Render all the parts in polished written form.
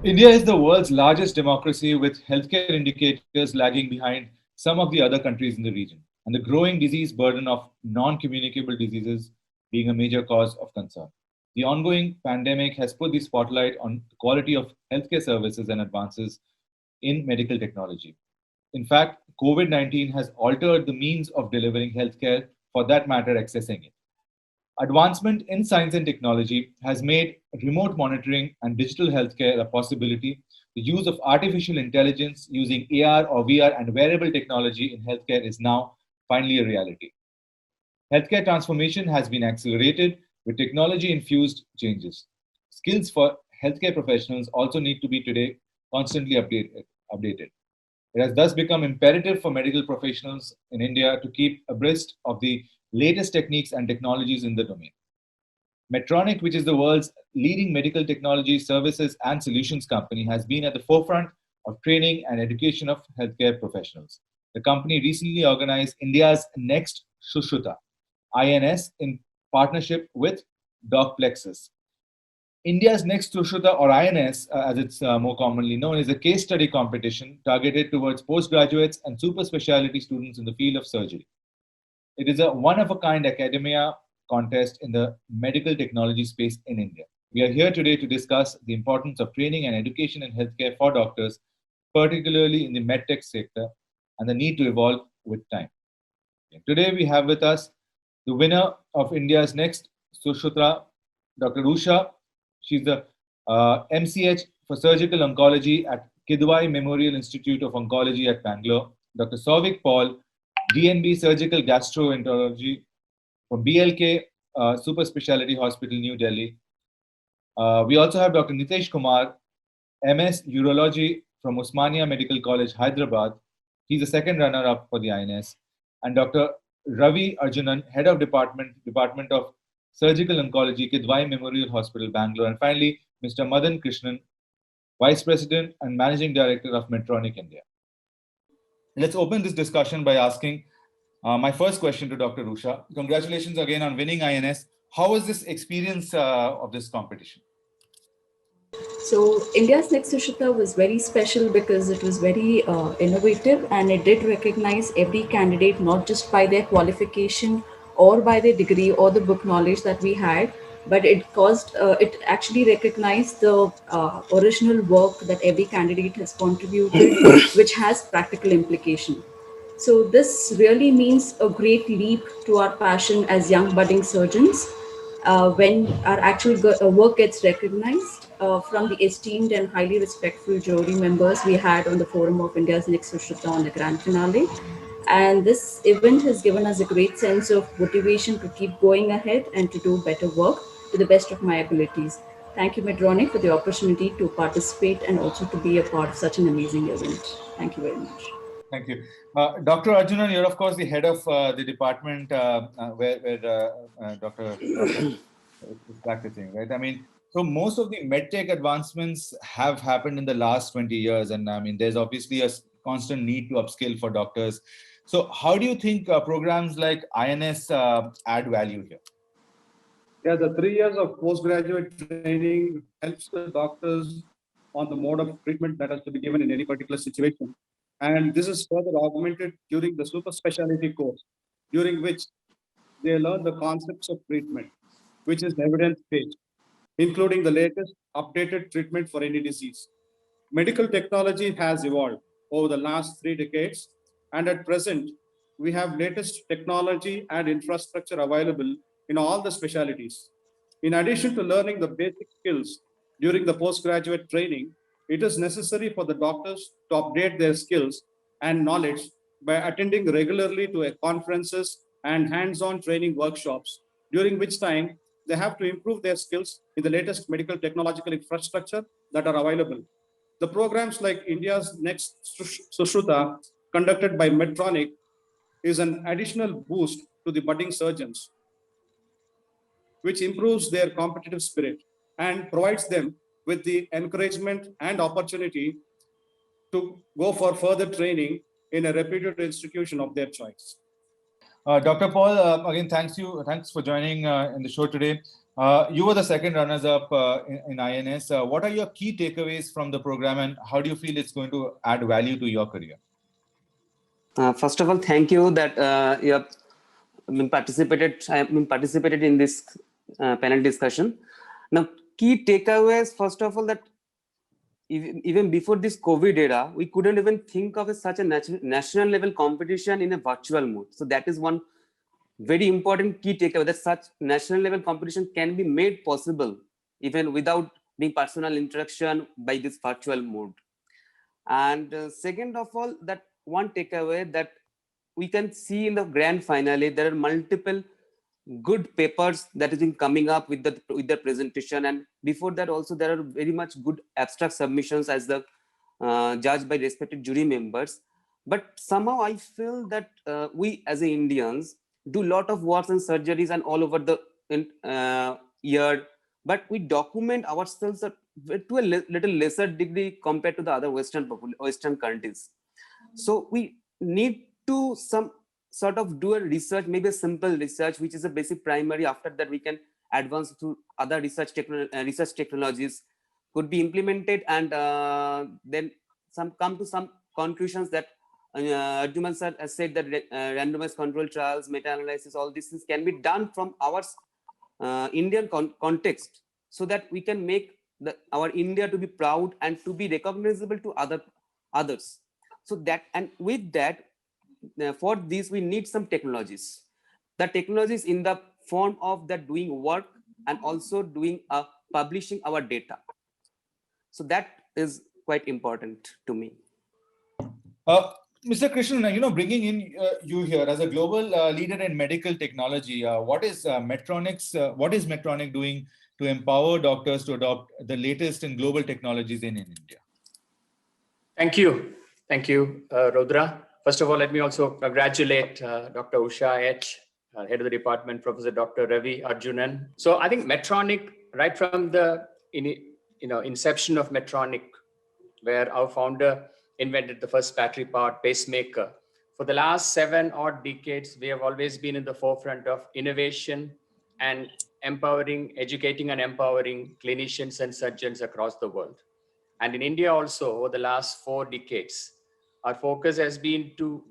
India is the world's largest democracy with healthcare indicators lagging behind some of the other countries in the region, and the growing disease burden of non communicable diseases being a major cause of concern. The ongoing pandemic has put the spotlight on the quality of healthcare services and advances in medical technology. In fact, COVID 19 has altered the means of delivering healthcare, for that matter, accessing it. Advancement in science and technology has made remote monitoring and digital healthcare a possibility. The use of artificial intelligence using AR or VR and wearable technology in healthcare is now finally a reality. Healthcare transformation has been accelerated with technology infused changes. Skills for healthcare professionals also need to be today constantly updated. It has thus become imperative for medical professionals in India to keep abreast of the latest techniques and technologies in the domain. Medtronic, which is the world's leading medical technology services and solutions company, has been at the forefront of training and education of healthcare professionals. The company recently organized India's next Sushruta, INS, in partnership with DocPlexus. India's next Sushruta, or INS, as it's more commonly known, is a case study competition targeted towards postgraduates and super specialty students in the field of surgery. It is a one of a kind academia contest in the medical technology space in India. We are here today to discuss the importance of training and education in healthcare for doctors, particularly in the medtech sector, and the need to evolve with time. Today we have with us the winner of India's next Sushruta, Dr. Usha. She's the MCH for Surgical Oncology at Kidwai Memorial Institute of Oncology at Bangalore. Dr. Souvik Paul, DNB Surgical Gastroenterology from BLK Super Speciality Hospital, New Delhi. We also have Dr. Nitesh Kumar, MS Urology from Osmania Medical College, Hyderabad. He's the second runner-up for the INS. And Dr. Ravi Arjunan, Head of Department of Surgical Oncology, Kidwai Memorial Hospital, Bangalore. And finally, Mr. Madan Krishnan, Vice President and Managing Director of Medtronic India. Let's open this discussion by asking my first question to Dr. Usha. Congratulations again on winning INS. How was this experience of this competition? So India's Next Sushruta was very special because it was very innovative, and it did recognize every candidate not just by their qualification or by their degree or the book knowledge that we had, but it actually recognized the original work that every candidate has contributed, which has practical implication. So this really means a great leap to our passion as young budding surgeons when our actual work gets recognized from the esteemed and highly respectful jury members we had on the forum of India's Next Sushruta on the grand finale. And this event has given us a great sense of motivation to keep going ahead and to do better work to the best of my abilities. Thank you, Medtronic, for the opportunity to participate and also to be a part of such an amazing event. Thank you very much. Thank you. Dr. Arjunan, you're of course the head of the department where Dr. is practicing, right? I mean, so most of the medtech advancements have happened in the last 20 years. And I mean, there's obviously a constant need to upskill for doctors. So how do you think programs like INS add value here? Yeah, the 3 years of postgraduate training helps the doctors on the mode of treatment that has to be given in any particular situation. And this is further augmented during the super specialty course, during which they learn the concepts of treatment, which is evidence-based, including the latest updated treatment for any disease. Medical technology has evolved over the last 3 decades, and at present, we have latest technology and infrastructure available in all the specialties. In addition to learning the basic skills during the postgraduate training, it is necessary for the doctors to update their skills and knowledge by attending regularly to conferences and hands-on training workshops, during which time they have to improve their skills in the latest medical technological infrastructure that are available. The programs like India's Next Sushruta, conducted by Medtronic, is an additional boost to the budding surgeons, which improves their competitive spirit and provides them with the encouragement and opportunity to go for further training in a reputed institution of their choice. Dr. Paul, again, thanks for joining in the show today. You were the second runners-up in INS. What are your key takeaways from the program, and how do you feel it's going to add value to your career? First of all, thank you that you have participated in this panel discussion. Now, key takeaways, first of all, that even before this COVID era, we couldn't even think of such a national level competition in a virtual mode. So that is one very important key takeaway, that such national level competition can be made possible even without being personal interaction by this virtual mode. And second of all, that one takeaway that we can see in the grand finale, there are multiple good papers that has been coming up with the presentation, and before that also there are very much good abstract submissions as the judged by respected jury members. But somehow I feel that we as Indians do lot of works and surgeries and all over the year, but we document ourselves to a little lesser degree compared to the other Western countries. So we need to some sort of do a research, maybe a simple research, which is a basic primary. After that, we can advance to other research technologies could be implemented, and then come to some conclusions that Arjunan sir has said that randomized control trials, meta-analysis, all these things can be done from our Indian context, so that we can make our India to be proud and to be recognizable to others. So that, and with that, for this we need some technologies. The technologies in the form of that doing work and also doing publishing our data. So that is quite important to me. Mr. Krishnan, bringing in you here as a global leader in medical technology, what is Medtronic doing to empower doctors to adopt the latest in global technologies in India? Thank you, Rudra. First of all, let me also congratulate Dr. Usha H, head of the department, Professor Dr. Ravi, Arjunan. So I think Medtronic, right from the inception of Medtronic, where our founder invented the first battery-powered pacemaker, for the last 7 odd decades, we have always been in the forefront of innovation and educating and empowering clinicians and surgeons across the world. And in India also, over the last 4 decades, our focus has been to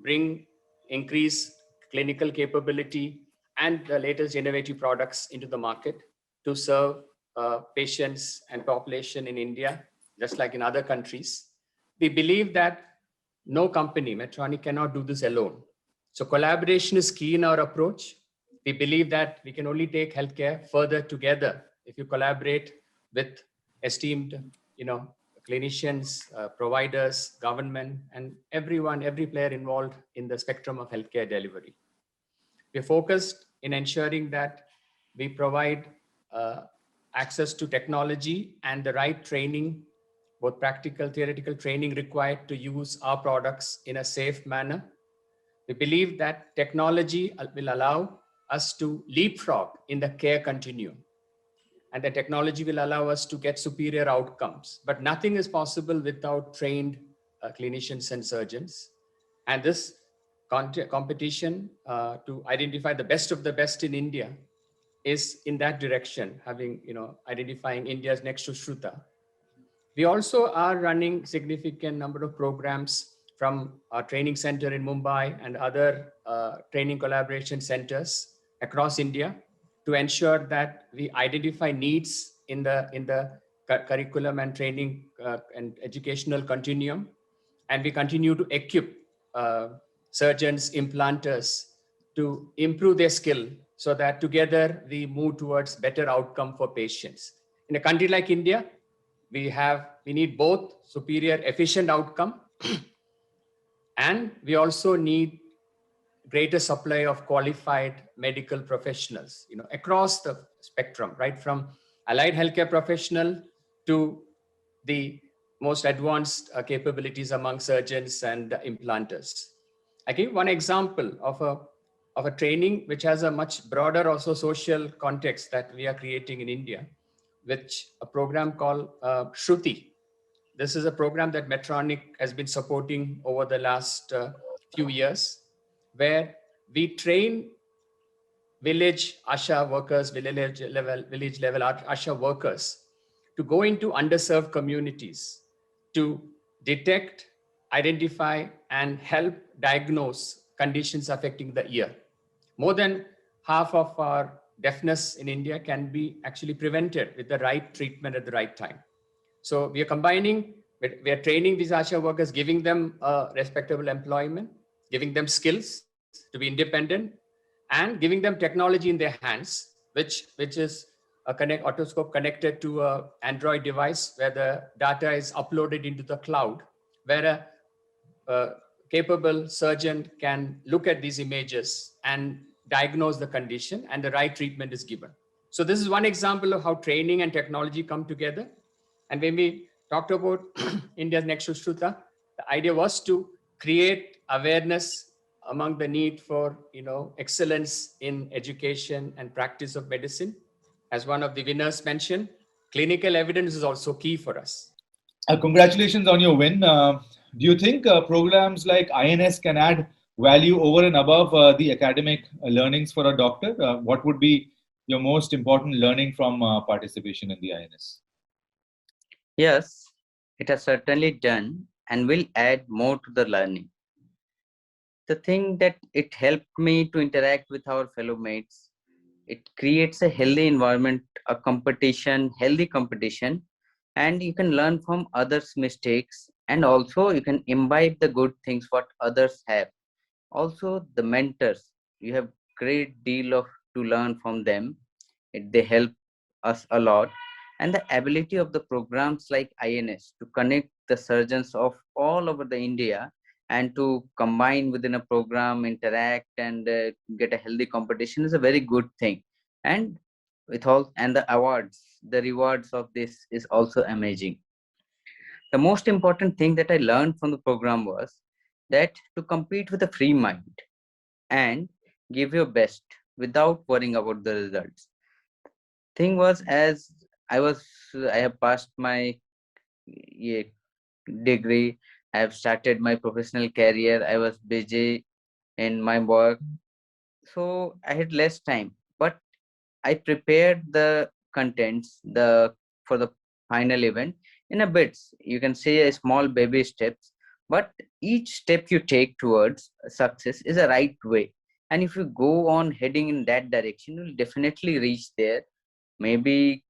increase clinical capability and the latest innovative products into the market to serve patients and population in India, just like in other countries. We believe that no company, Medtronic, cannot do this alone. So collaboration is key in our approach. We believe that we can only take healthcare further together if you collaborate with esteemed, clinicians, providers, government, and every player involved in the spectrum of healthcare delivery. We're focused in ensuring that we provide access to technology and the right training, both practical, theoretical training required to use our products in a safe manner. We believe that technology will allow us to leapfrog in the care continuum, and the technology will allow us to get superior outcomes. But nothing is possible without trained clinicians and surgeons. And this competition to identify the best of the best in India is in that direction, identifying India's next Sushruta. We also are running significant number of programs from our training center in Mumbai and other training collaboration centers across India to ensure that we identify needs in the curriculum and training and educational continuum, and we continue to equip surgeons, implanters to improve their skill so that together we move towards better outcome for patients. In a country like India, we need both superior efficient outcome and we also need greater supply of qualified medical professionals, across the spectrum, right from allied healthcare professional to the most advanced capabilities among surgeons and implanters. I give one example of a training which has a much broader also social context that we are creating in India, which a program called Shruti. This is a program that Medtronic has been supporting over the last few years, where we train village ASHA workers, village level ASHA workers to go into underserved communities to detect, identify, and help diagnose conditions affecting the ear. More than half of our deafness in India can be actually prevented with the right treatment at the right time. So we are combining, we are training these ASHA workers, giving them respectable employment, giving them skills to be independent, and giving them technology in their hands, which is a otoscope connected to a Android device where the data is uploaded into the cloud, where a capable surgeon can look at these images and diagnose the condition, and the right treatment is given. So this is one example of how training and technology come together. And when we talked about India's next Sushruta, the idea was to create awareness among the need for excellence in education and practice of medicine. As one of the winners mentioned, clinical evidence is also key for us. Congratulations on your win. Do you think programs like INS can add value over and above the academic learnings for a doctor? What would be your most important learning from participation in the INS? Yes, it has certainly done and will add more to the learning. The thing that it helped me to interact with our fellow mates, it creates a healthy environment, a competition, healthy competition, and you can learn from others' mistakes, and also you can imbibe the good things what others have. Also, the mentors, you have great deal of to learn from them. They help us a lot, and the ability of the programs like INS to connect the surgeons of all over the India and to combine within a program, interact, and get a healthy competition is a very good thing. And with all and the awards, the rewards of this is also amazing. The most important thing that I learned from the program was that to compete with a free mind and give your best without worrying about the results. Thing was, as I have passed my degree, I have started my professional career, I was busy in my work, so I had less time, but I prepared the contents for the final event in a bits. You can say a small baby steps, but each step you take towards success is a right way. And if you go on heading in that direction, you'll definitely reach there. Maybe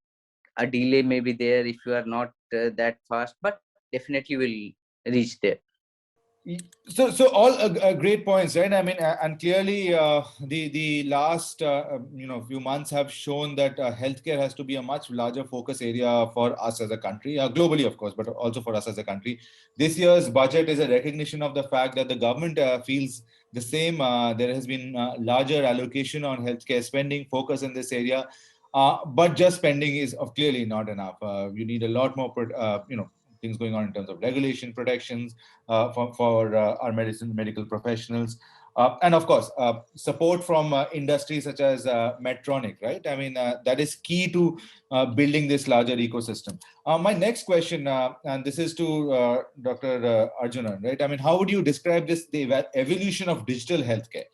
a delay may be there if you are not that fast, but definitely will reach there. So all great points, right? I mean, and clearly the last few months have shown that healthcare has to be a much larger focus area for us as a country, globally, of course, but also for us as a country. This year's budget is a recognition of the fact that the government feels the same. There has been larger allocation on healthcare spending, focus in this area, but just spending is clearly not enough. You need a lot more, things going on in terms of regulation protections for our medical professionals. And of course, support from industries such as Medtronic, right? I mean, that is key to building this larger ecosystem. My next question, and this is to Dr. Arjunan, right? I mean, how would you describe the evolution of digital healthcare?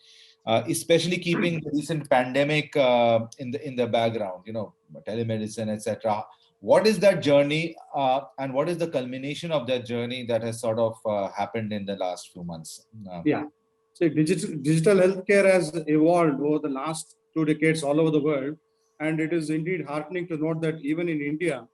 Especially keeping the recent pandemic in the background, telemedicine, etc. What is that journey, and what is the culmination of that journey that has sort of happened in the last few months? Yeah. So digital healthcare has evolved over the last 2 decades all over the world. And it is indeed heartening to note that even in India,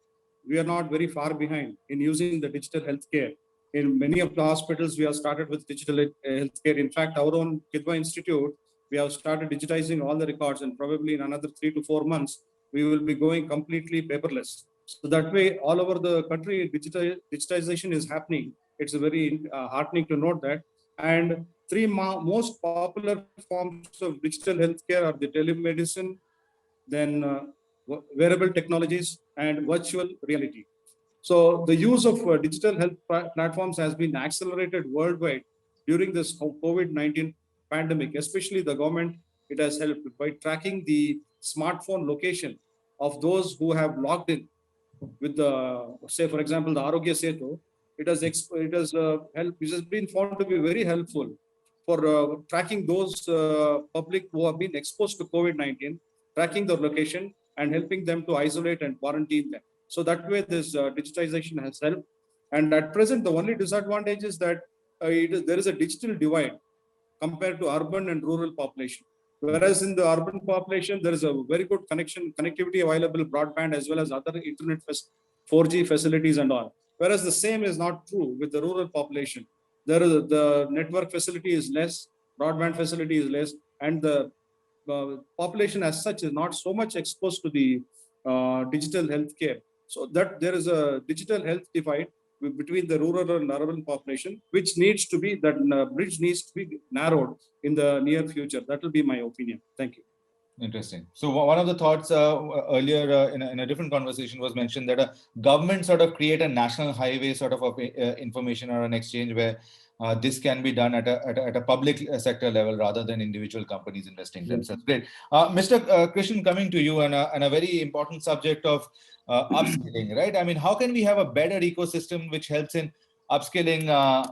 we are not very far behind in using the digital healthcare. In many of the hospitals, we have started with digital healthcare. In fact, our own Kidwa Institute, we have started digitizing all the records, and probably in another 3 to 4 months, we will be going completely paperless. So that way, all over the country, digitization is happening. It's very heartening to note that. And three most popular forms of digital healthcare are the telemedicine, then wearable technologies, and virtual reality. So the use of digital health platforms has been accelerated worldwide during this COVID-19 pandemic, especially the government. It has helped by tracking the smartphone location of those who have logged in with the, say, for example, the Arogya Setu. It has been found to be very helpful for tracking those public who have been exposed to COVID-19, tracking their location and helping them to isolate and quarantine them. So that way this digitization has helped. And at present, the only disadvantage is that there is a digital divide compared to urban and rural population. Whereas in the urban population, there is a very good connectivity available, broadband, as well as other internet 4G facilities and all. Whereas the same is not true with the rural population. The network facility is less, broadband facility is less, and the population as such is not so much exposed to the digital healthcare. So that there is a digital health divide between the rural and urban population, which needs to be, that bridge needs to be narrowed in the near future. That will be my opinion. Thank you. Interesting. So one of the thoughts earlier in a different conversation was mentioned that a government sort of create a national highway sort of information or an exchange where this can be done at a public sector level rather than individual companies investing themselves. Great. Mr. Krishnan, coming to you and a very important subject of upskilling, right? I mean, how can we have a better ecosystem which helps in upskilling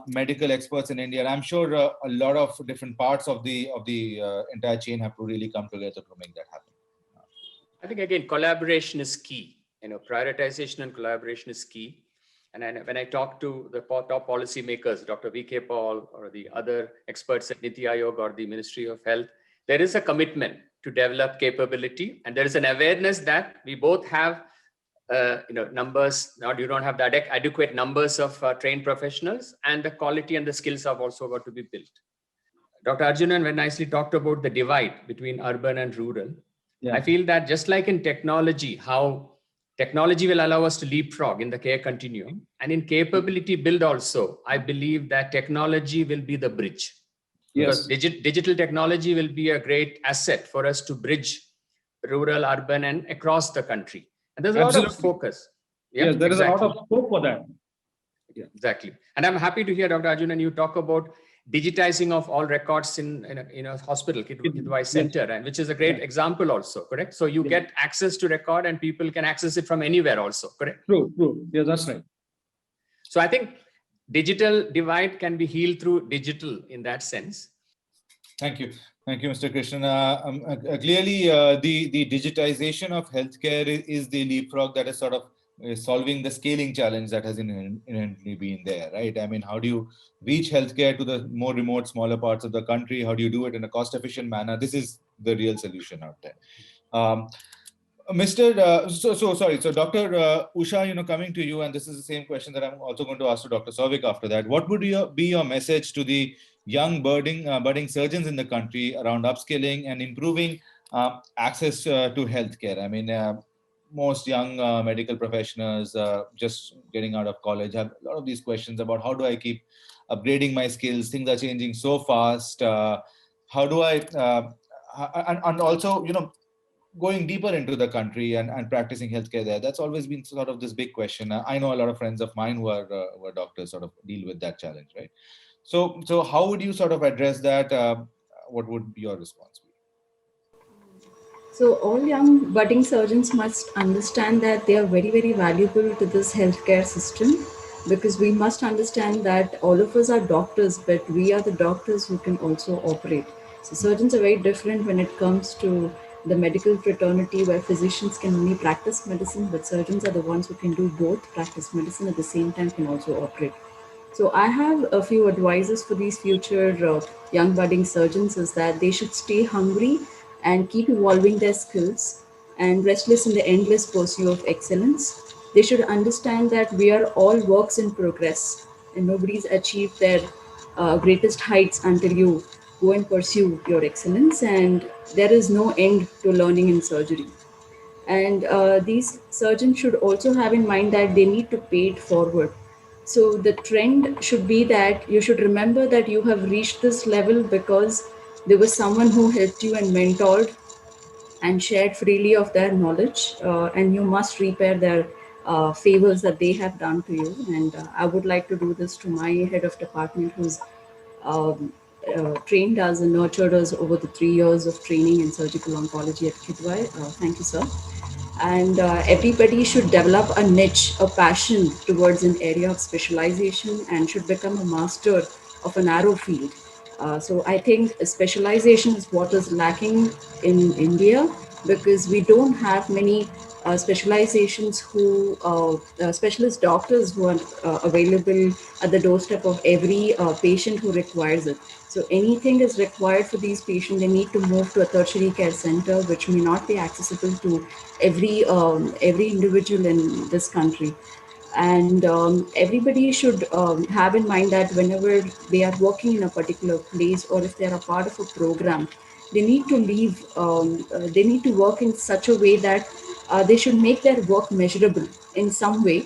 medical experts in India? And I'm sure a lot of different parts of the entire chain have to really come together to make that happen. I think again, collaboration is key. Prioritization and collaboration is key. And when I talk to the top policymakers, Dr. V.K. Paul or the other experts at Niti Aayog or the Ministry of Health, there is a commitment to develop capability, and there is an awareness that we both have numbers. Now you don't have the adequate numbers of trained professionals, and the quality and the skills have also got to be built. Dr. Arjunan very nicely talked about the divide between urban and rural. Yeah. I feel that just like in technology, how technology will allow us to leapfrog in the care continuum, and in capability build also, I believe that technology will be the bridge. Yes. Because digital technology will be a great asset for us to bridge rural, urban, and across the country. And there's a lot of focus. Yeah, yes, there is a lot of scope for that. Yeah, exactly. And I'm happy to hear, Dr. Arjunan, you talk about digitizing of all records in a hospital, Kidwai Center, and which is a great example also, correct? So you get access to record and people can access it from anywhere also, correct? True. Yeah, that's right. So I think digital divide can be healed through digital in that sense. Thank you. Thank you, Mr. Krishnan. Clearly, the digitization of healthcare is the leapfrog that is sort of solving the scaling challenge that has inherently been there, right? I mean, how do you reach healthcare to the more remote, smaller parts of the country? How do you do it in a cost-efficient manner? This is the real solution out there. So Dr. Usha, coming to you, and this is the same question that I'm also going to ask to Dr. Souvik after that. What would be your message to the young budding surgeons in the country around upskilling and improving access to healthcare? I mean, most young medical professionals just getting out of college have a lot of these questions about how do I keep upgrading my skills? Things are changing so fast. How do I, and also, going deeper into the country and practicing healthcare there, that's always been sort of this big question. I know a lot of friends of mine who are doctors sort of deal with that challenge, right? So how would you sort of address that? What would be your response be? So all young budding surgeons must understand that they are very, very valuable to this healthcare system, because we must understand that all of us are doctors, but we are the doctors who can also operate. So surgeons are very different when it comes to the medical fraternity, where physicians can only practice medicine, but surgeons are the ones who can do both, practice medicine at the same time, can also operate. So I have a few advices for these future young budding surgeons, is that they should stay hungry and keep evolving their skills and restless in the endless pursuit of excellence. They should understand that we are all works in progress, and nobody's achieved their greatest heights until you go and pursue your excellence, and there is no end to learning in surgery. And these surgeons should also have in mind that they need to pay it forward. So the trend should be that you should remember that you have reached this level because there was someone who helped you and mentored and shared freely of their knowledge, and you must repair their favors that they have done to you. And I would like to do this to my head of department, who's trained us and nurtured us over the 3 years of training in surgical oncology at Kidwai. Thank you, sir. And everybody should develop a niche, a passion towards an area of specialization, and should become a master of a narrow field. So I think specialization is what is lacking in India, because we don't have many specializations who specialist doctors who are available at the doorstep of every patient who requires it. So anything is required for these patients, they need to move to a tertiary care center, which may not be accessible to every individual in this country. And everybody should have in mind that whenever they are working in a particular place, or if they are a part of a program, they need to leave they need to work in such a way that they should make their work measurable in some way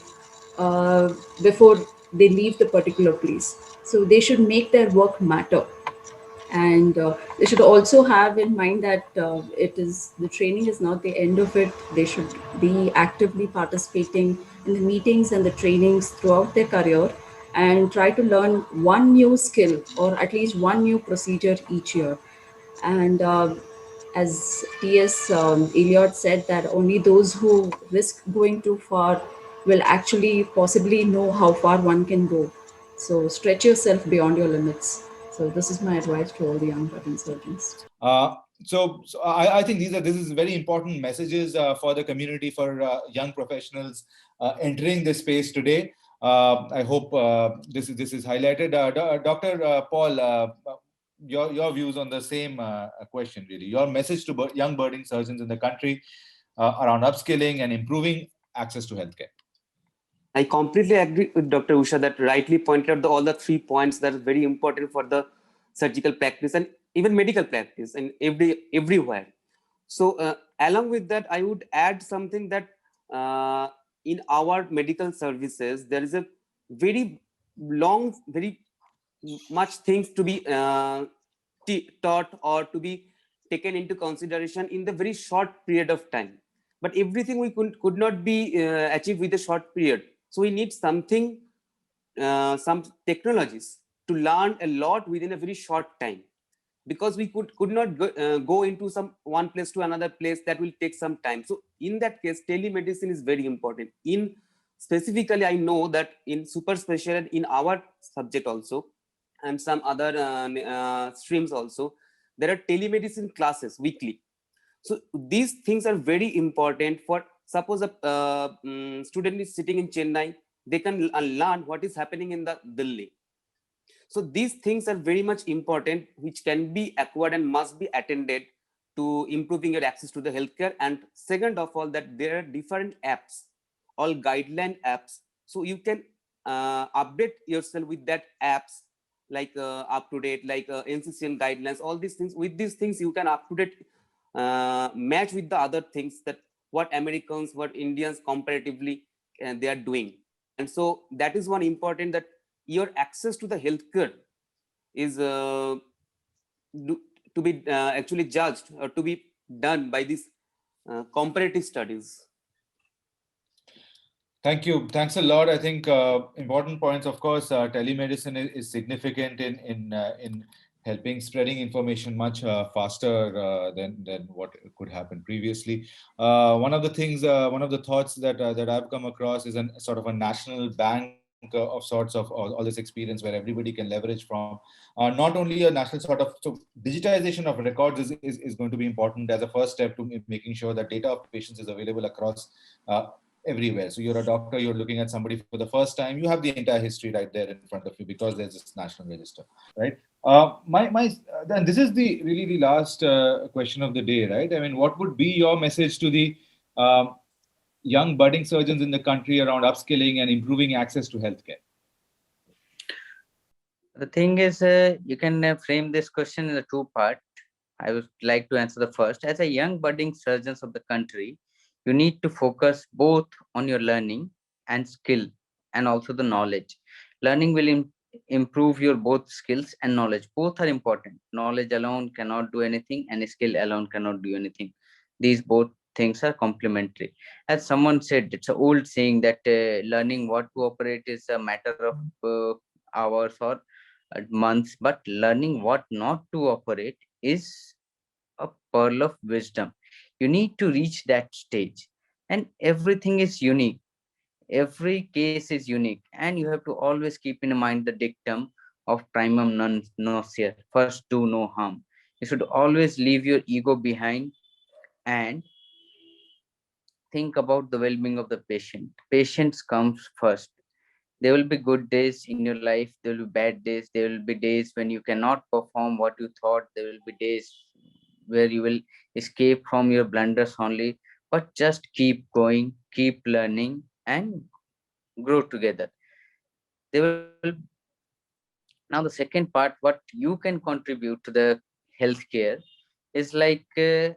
uh, before they leave the particular place. So they should make their work matter. And they should also have in mind that it is the training is not the end of it. They should be actively participating in the meetings and the trainings throughout their career, and try to learn one new skill or at least one new procedure each year. And as T.S. Eliot said, that only those who risk going too far will actually possibly know how far one can go. So stretch yourself beyond your limits. So this is my advice to all the young budding surgeons. I think this is very important messages for the community, for young professionals entering this space today. I hope this is highlighted. Dr. Paul, your views on the same question, really. Your message to young budding surgeons in the country around upskilling and improving access to healthcare. I completely agree with Dr. Usha that rightly pointed out all the 3 points that are very important for the surgical practice and even medical practice and everywhere. So along with that, I would add something that in our medical services, there is a very long, very much things to be taught or to be taken into consideration in the very short period of time. But everything we could not be achieved with a short period. So we need something, some technologies to learn a lot within a very short time, because we could not go into some one place to another place. That will take some time. So in that case, telemedicine is very important. In specifically, I know that in super specialty in our subject also, and some other streams also, there are telemedicine classes weekly. So these things are very important. For suppose a student is sitting in Chennai, they can learn what is happening in the Delhi. So these things are very much important, which can be acquired and must be attended to improving your access to the healthcare. And second of all, that there are different apps, all guideline apps. So you can update yourself with that apps, like up to date, like NCCN guidelines, all these things. With these things, you can up to date match with the other things, that what Americans, what Indians comparatively they are doing. And so that is one important, that your access to the healthcare is to be actually judged or to be done by these comparative studies. Thank you. Thanks a lot. I think important points. Of course, telemedicine is significant in helping spreading information much faster than what could happen previously. One of the things, one of the thoughts that I've come across is a sort of a national bank of sorts of all this experience where everybody can leverage from. Not only a national sort of, so digitization of records is going to be important as a first step to making sure that data of patients is available across everywhere. So you're a doctor, you're looking at somebody for the first time, you have the entire history right there in front of you because there's this national register, right? Then this is really the last question of the day, right? I mean, what would be your message to the young budding surgeons in the country around upskilling and improving access to healthcare? The thing is, you can frame this question in a two-part. I would like to answer the first. As a young budding surgeons of the country, you need to focus both on your learning and skill and also the knowledge. Learning will improve your both skills and knowledge. Both are important. Knowledge alone cannot do anything, and skill alone cannot do anything. These both things are complementary. As someone said, it's an old saying that learning what to operate is a matter of hours or months, but learning what not to operate is a pearl of wisdom. You need to reach that stage, and everything is unique. Every case is unique, and you have to always keep in mind the dictum, of primum non nocere, first do no harm. You should always leave your ego behind and think about the well-being of the patient. Patients comes first. There will be good days in your life, there will be bad days, there will be days when you cannot perform what you thought, there will be days where you will escape from your blunders only, but just keep going, keep learning, and grow together. There will now the second part, what you can contribute to the healthcare is like the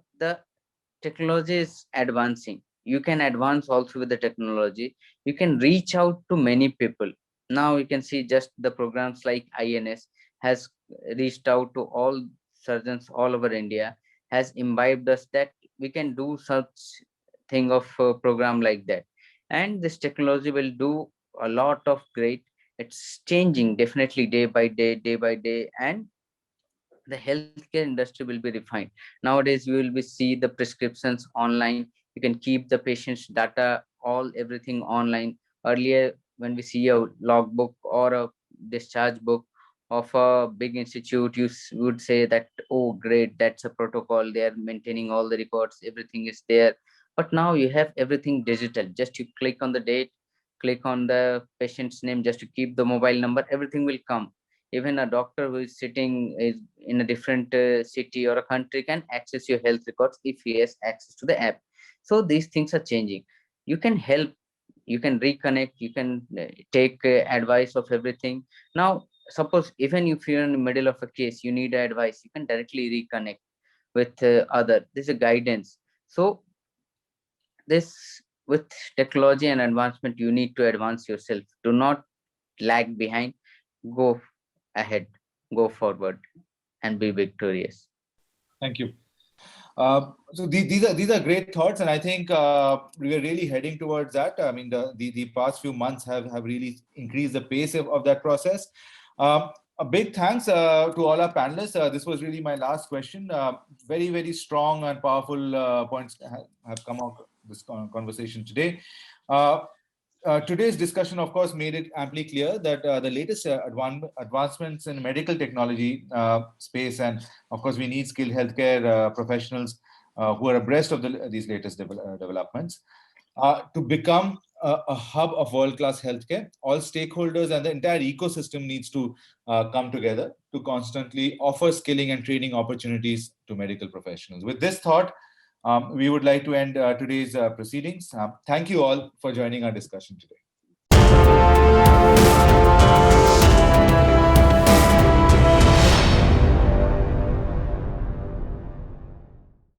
technology is advancing. You can advance also with the technology. You can reach out to many people. Now you can see just the programs like INS has reached out to all surgeons all over India, has imbibed us that we can do such thing of a program like that. And this technology will do a lot of great. It's changing definitely day by day, and the healthcare industry will be refined. Nowadays you will be see the prescriptions online. You can keep the patient's data, all everything online. Earlier when we see a logbook or a discharge book of a big institute, you would say that, oh great, that's a protocol, they are maintaining all the records, everything is there. But now you have everything digital. Just you click on the date, click on the patient's name, just to keep the mobile number, everything will come. Even a doctor who is sitting is in a different city or a country can access your health records if he has access to the app. So these things are changing. You can help, you can reconnect, you can take advice of everything. Now suppose even if you're in the middle of a case, you need advice, you can directly reconnect with other. This is a guidance. So this, with technology and advancement, you need to advance yourself. Do not lag behind. Go ahead, go forward, and be victorious. Thank you. So these are great thoughts, and I think we are really heading towards that. I mean, the past few months have really increased the pace of that process. A big thanks to all our panelists. This was really my last question. Very strong and powerful points have come out of this conversation today. Today's discussion, of course, made it amply clear that the latest advancements in medical technology space, and of course, we need skilled healthcare professionals who are abreast of these latest developments. To become a hub of world-class healthcare, all stakeholders and the entire ecosystem needs to come together to constantly offer skilling and training opportunities to medical professionals. With this thought, we would like to end today's proceedings. Thank you all for joining our discussion today.